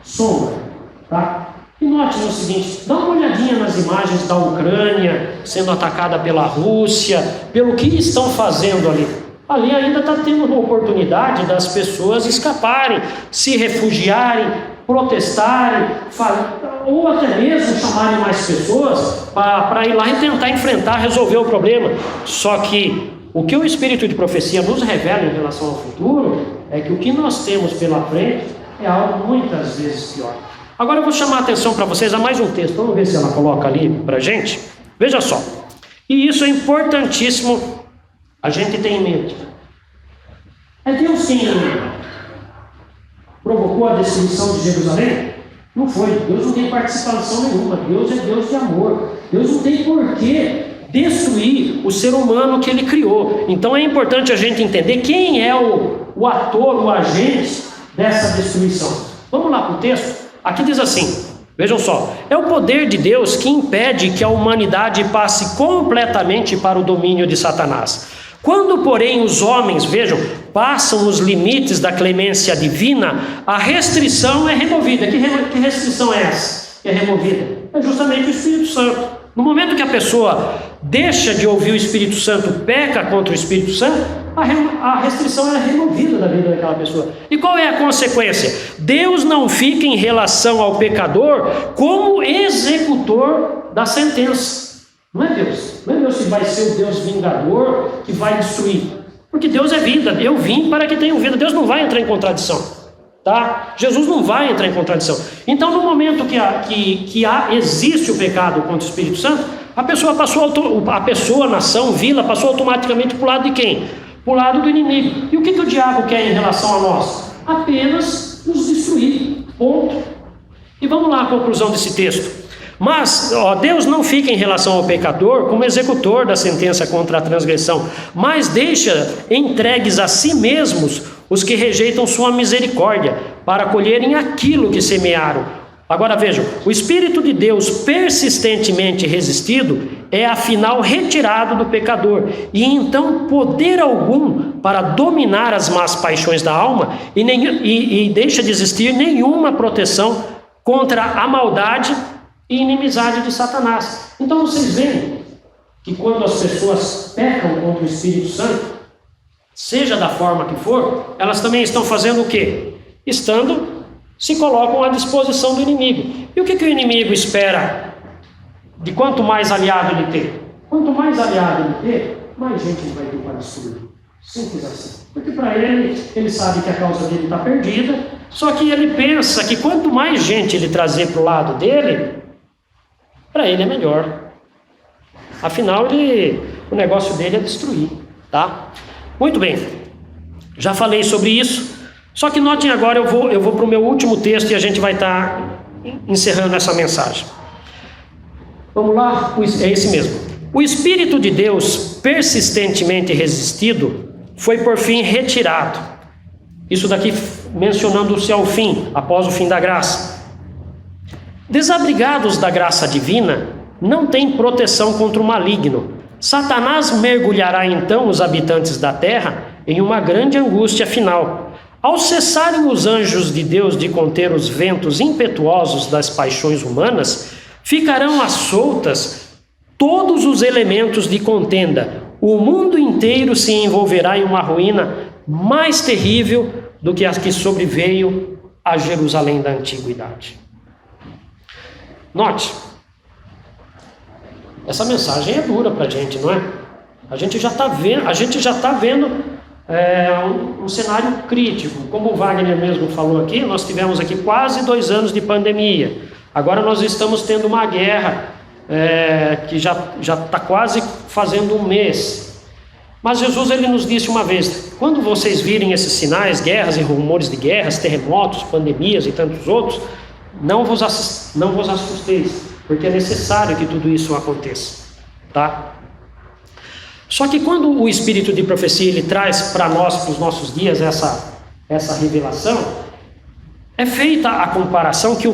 sombra. Tá? E note o seguinte: dá uma olhadinha nas imagens da Ucrânia sendo atacada pela Rússia, pelo que estão fazendo ali. ali ainda está tendo uma oportunidade das pessoas escaparem, se refugiarem, protestarem, ou até mesmo chamarem mais pessoas para ir lá e tentar enfrentar, resolver o problema. Só que o que o Espírito de Profecia nos revela em relação ao futuro é que o que nós temos pela frente é algo muitas vezes pior. Agora eu vou chamar a atenção para vocês a mais um texto. Vamos ver se ela coloca ali para a gente. Veja só. E isso é importantíssimo a gente ter em mente. É Deus quem provocou a destruição de Jerusalém? Não foi. Deus não tem participação nenhuma. Deus é Deus de amor. Deus não tem porquê destruir o ser humano que Ele criou. Então é importante a gente entender quem é o ator, o agente dessa destruição. Vamos lá para o texto? Aqui diz assim, vejam só, é o poder de Deus que impede que a humanidade passe completamente para o domínio de Satanás. Quando, porém, os homens, vejam, passam os limites da clemência divina, a restrição é removida. Que restrição é essa que é removida? É justamente o Espírito Santo. No momento que a pessoa deixa de ouvir o Espírito Santo, peca contra o Espírito Santo, a restrição é removida da vida daquela pessoa. E qual é a consequência? Deus não fica em relação ao pecador como executor da sentença. Não é Deus. Não é Deus que vai ser o Deus vingador que vai destruir. Porque Deus é vida. Eu vim para que tenham vida. Deus não vai entrar em contradição. Tá? Jesus não vai entrar em contradição. Então, no momento que existe o pecado contra o Espírito Santo, a pessoa, a nação, vila, passou automaticamente para o lado de quem? Para o lado do inimigo. E o que o diabo quer em relação a nós? Apenas nos destruir. Ponto. E vamos lá à conclusão desse texto. Mas Deus não fica em relação ao pecador como executor da sentença contra a transgressão, mas deixa entregues a si mesmos os que rejeitam sua misericórdia, para colherem aquilo que semearam. Agora vejam, o Espírito de Deus persistentemente resistido é afinal retirado do pecador, e então poder algum para dominar as más paixões da alma, e deixa de existir nenhuma proteção contra a maldade e inimizade de Satanás. Então vocês veem que quando as pessoas pecam contra o Espírito Santo, seja da forma que for, elas também estão fazendo o quê? Se colocam à disposição do inimigo. E o que o inimigo espera de quanto mais aliado ele ter? Quanto mais aliado ele ter, mais gente ele vai ter para destruir. Simples assim. Porque para ele sabe que a causa dele está perdida, só que ele pensa que quanto mais gente ele trazer para o lado dele, para ele é melhor. Afinal, o negócio dele é destruir, tá? Muito bem, já falei sobre isso, só que notem agora, eu vou para o meu último texto e a gente vai estar encerrando essa mensagem. Vamos lá, é esse mesmo. O Espírito de Deus, persistentemente resistido, foi por fim retirado. Isso daqui mencionando-se ao fim, após o fim da graça. Desabrigados da graça divina, não têm proteção contra o maligno. Satanás mergulhará então os habitantes da terra em uma grande angústia final. Ao cessarem os anjos de Deus de conter os ventos impetuosos das paixões humanas, ficarão às soltas todos os elementos de contenda. O mundo inteiro se envolverá em uma ruína mais terrível do que a que sobreveio a Jerusalém da antiguidade. Note, essa mensagem é dura para a gente, não é? A gente já está vendo um cenário crítico. Como o Wagner mesmo falou aqui, nós tivemos aqui quase 2 anos de pandemia. Agora nós estamos tendo uma guerra que já está quase fazendo 1 mês. Mas Jesus ele nos disse uma vez: quando vocês virem esses sinais, guerras e rumores de guerras, terremotos, pandemias e tantos outros, não vos assusteis, porque é necessário que tudo isso aconteça, tá? Só que quando o Espírito de Profecia ele traz para nós, para os nossos dias, essa revelação, é feita a comparação que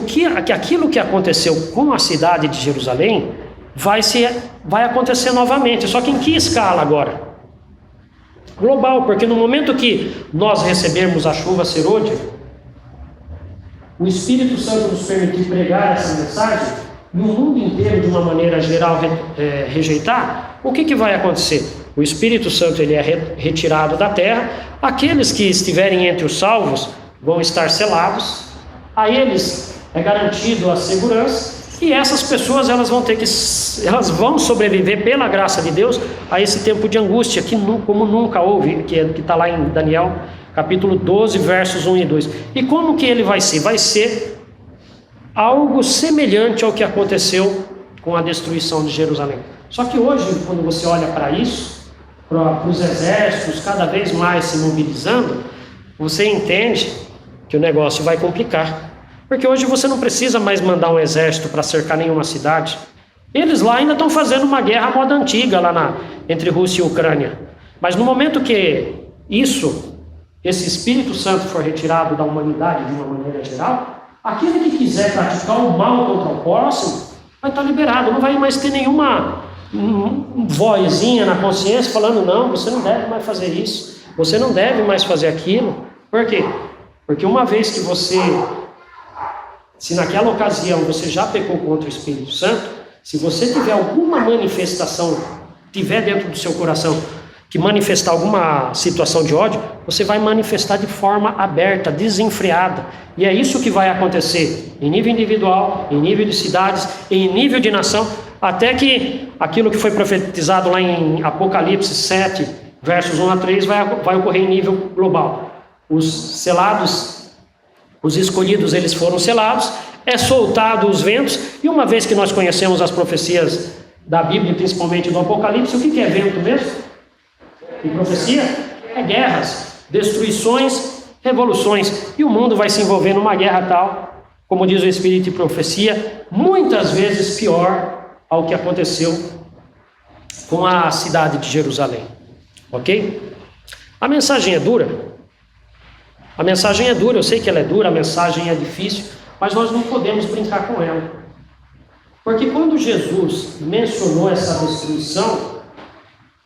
aquilo que aconteceu com a cidade de Jerusalém vai acontecer novamente, só que em que escala agora? Global, porque no momento que nós recebermos a chuva serôdia, o Espírito Santo nos permitir pregar essa mensagem, no mundo inteiro de uma maneira geral rejeitar, o que vai acontecer? o Espírito Santo ele é retirado da terra, aqueles que estiverem entre os salvos vão estar selados, a eles é garantido a segurança, e essas pessoas elas vão sobreviver pela graça de Deus a esse tempo de angústia, como nunca houve, que está lá em Daniel, capítulo 12, versos 1 e 2. E como que ele vai ser? Vai ser algo semelhante ao que aconteceu com a destruição de Jerusalém. Só que hoje, quando você olha para isso, para os exércitos cada vez mais se mobilizando, você entende que o negócio vai complicar. Porque hoje você não precisa mais mandar um exército para cercar nenhuma cidade. Eles lá ainda estão fazendo uma guerra à moda antiga lá entre Rússia e Ucrânia. Mas no momento que esse Espírito Santo for retirado da humanidade de uma maneira geral, aquele que quiser praticar o mal contra o próximo vai estar liberado. Não vai mais ter nenhuma vozinha na consciência falando: não, você não deve mais fazer isso, você não deve mais fazer aquilo. Por quê? Porque uma vez que se naquela ocasião você já pecou contra o Espírito Santo, se você tiver alguma manifestação, tiver dentro do seu coração que manifestar alguma situação de ódio, você vai manifestar de forma aberta, desenfreada. E é isso que vai acontecer em nível individual, em nível de cidades, em nível de nação, até que aquilo que foi profetizado lá em Apocalipse 7, versos 1 a 3, vai ocorrer em nível global. Os selados, os escolhidos, eles foram selados, é soltado os ventos, e uma vez que nós conhecemos as profecias da Bíblia, principalmente do Apocalipse, o que é vento mesmo? E profecia? É guerras, destruições, revoluções, e o mundo vai se envolver numa guerra tal, como diz o Espírito de profecia, muitas vezes pior ao que aconteceu com a cidade de Jerusalém. Ok? A mensagem é dura. A mensagem é dura, eu sei que ela é dura, a mensagem é difícil, mas nós não podemos brincar com ela. Porque quando Jesus mencionou essa destruição,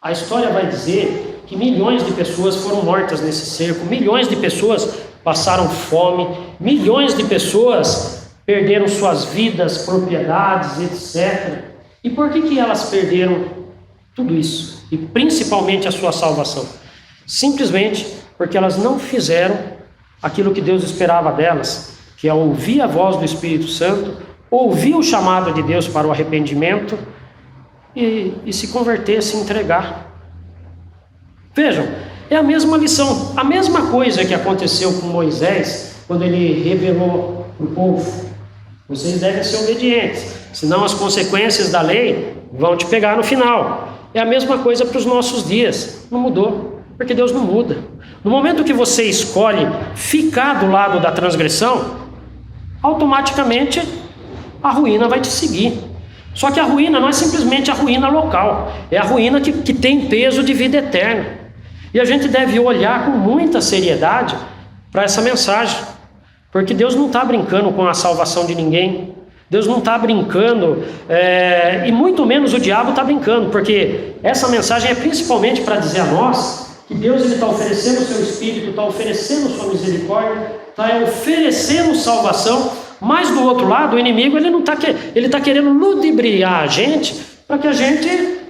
a história vai dizer que milhões de pessoas foram mortas nesse cerco, milhões de pessoas passaram fome, milhões de pessoas perderam suas vidas, propriedades, etc. E por que elas perderam tudo isso? E principalmente a sua salvação? Simplesmente porque elas não fizeram aquilo que Deus esperava delas, que é ouvir a voz do Espírito Santo, ouvir o chamado de Deus para o arrependimento e se converter, se entregar. Vejam, é a mesma lição, a mesma coisa que aconteceu com Moisés, quando ele revelou para o povo: vocês devem ser obedientes, senão as consequências da lei vão te pegar no final. É a mesma coisa para os nossos dias, não mudou, porque Deus não muda. No momento que você escolhe ficar do lado da transgressão, automaticamente a ruína vai te seguir. Só que a ruína não é simplesmente a ruína local, é a ruína que tem peso de vida eterna. E a gente deve olhar com muita seriedade para essa mensagem, porque Deus não está brincando com a salvação de ninguém. Deus não está brincando, e muito menos o diabo está brincando, porque essa mensagem é principalmente para dizer a nós que Deus está oferecendo o seu Espírito, está oferecendo sua misericórdia, está oferecendo salvação, mas do outro lado o inimigo ele está querendo ludibriar a gente para que a gente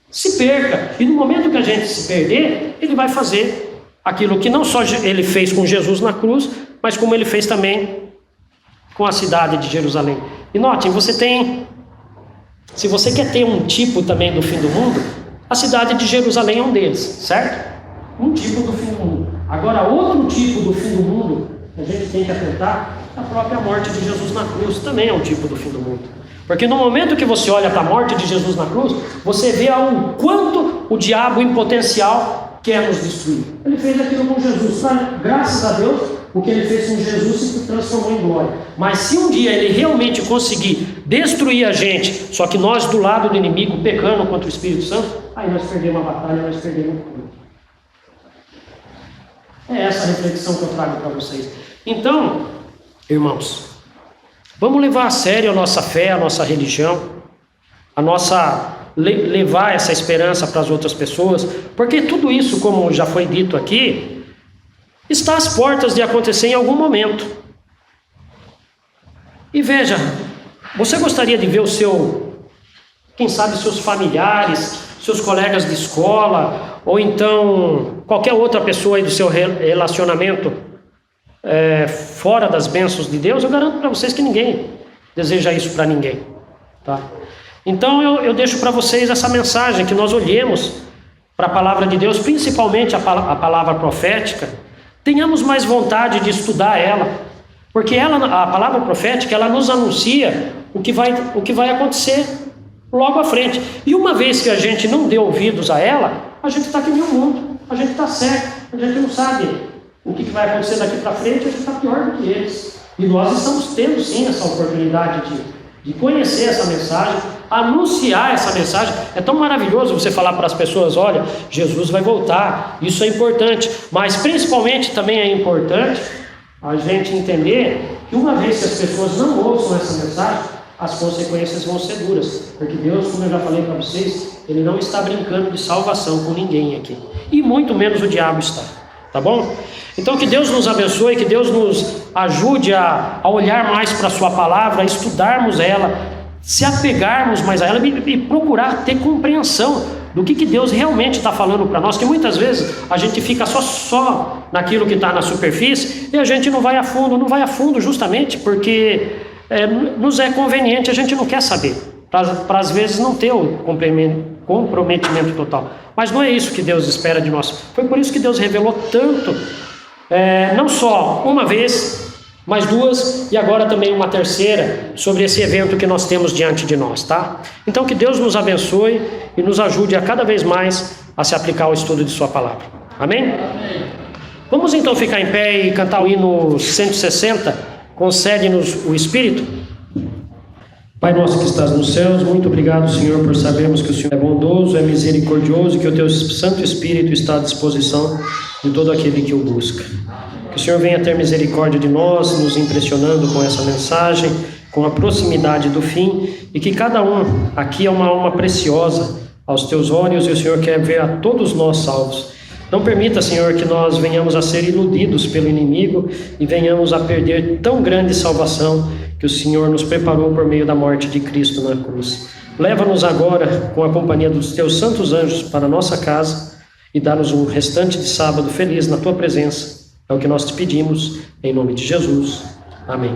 se perca, e no momento que a gente se perder, ele vai fazer aquilo que não só ele fez com Jesus na cruz, mas como ele fez também com a cidade de Jerusalém. E notem, se você quer ter um tipo também do fim do mundo, a cidade de Jerusalém é um deles, certo? Um tipo do fim do mundo. Agora, outro tipo do fim do mundo que a gente tem que atentar, a própria morte de Jesus na cruz também é um tipo do fim do mundo. Porque no momento que você olha para a morte de Jesus na cruz, você vê o quanto o diabo em potencial quer nos destruir. Ele fez aquilo com Jesus, graças a Deus, o que ele fez com Jesus se transformou em glória. Mas se um dia ele realmente conseguir destruir a gente, só que nós do lado do inimigo pecando contra o Espírito Santo, aí nós perdemos a batalha, nós perdemos tudo. É essa a reflexão que eu trago para vocês. Então, irmãos, vamos levar a sério a nossa fé, a nossa religião, levar essa esperança para as outras pessoas, porque tudo isso, como já foi dito aqui, está às portas de acontecer em algum momento. E veja, você gostaria de ver quem sabe seus familiares, seus colegas de escola, ou então qualquer outra pessoa aí do seu relacionamento fora das bênçãos de Deus, eu garanto para vocês que ninguém deseja isso para ninguém, tá? Então eu deixo para vocês essa mensagem, que nós olhemos para a palavra de Deus, principalmente a palavra profética, tenhamos mais vontade de estudar ela, porque a palavra profética, ela nos anuncia o que vai acontecer logo à frente. E uma vez que a gente não dê ouvidos a ela, a gente está que nem o mundo, a gente está cego, a gente não sabe o que vai acontecer daqui para frente, a gente está pior do que eles. E nós estamos tendo sim essa oportunidade de conhecer essa mensagem, anunciar essa mensagem. É tão maravilhoso você falar para as pessoas: olha, Jesus vai voltar, isso é importante, mas principalmente também é importante a gente entender que uma vez que as pessoas não ouçam essa mensagem, as consequências vão ser duras, porque Deus, como eu já falei para vocês, Ele não está brincando de salvação com ninguém aqui, e muito menos o diabo está, tá bom? Então que Deus nos abençoe, que Deus nos ajude a olhar mais para a sua palavra, a estudarmos ela, se apegarmos mais a ela e procurar ter compreensão do que Deus realmente está falando para nós, que muitas vezes a gente fica só naquilo que está na superfície e a gente não vai a fundo justamente porque nos é conveniente, a gente não quer saber, para às vezes não ter o comprometimento total. Mas não é isso que Deus espera de nós. Foi por isso que Deus revelou tanto, não só uma vez, mas duas, e agora também uma terceira, sobre esse evento que nós temos diante de nós, tá? Então que Deus nos abençoe e nos ajude a cada vez mais a se aplicar ao estudo de sua palavra. Amém? Vamos então ficar em pé e cantar o hino 160, Concede-nos o Espírito. Pai nosso que estás nos céus, muito obrigado, Senhor, por sabermos que o Senhor é bondoso, é misericordioso e que o Teu Santo Espírito está à disposição de todo aquele que o busca. Que o Senhor venha ter misericórdia de nós, nos impressionando com essa mensagem, com a proximidade do fim, e que cada um aqui é uma alma preciosa aos Teus olhos, e o Senhor quer ver a todos nós salvos. Não permita, Senhor, que nós venhamos a ser iludidos pelo inimigo e venhamos a perder tão grande salvação que o Senhor nos preparou por meio da morte de Cristo na cruz. Leva-nos agora, com a companhia dos Teus santos anjos, para a nossa casa e dá-nos um restante de sábado feliz na Tua presença. É o que nós te pedimos, em nome de Jesus. Amém.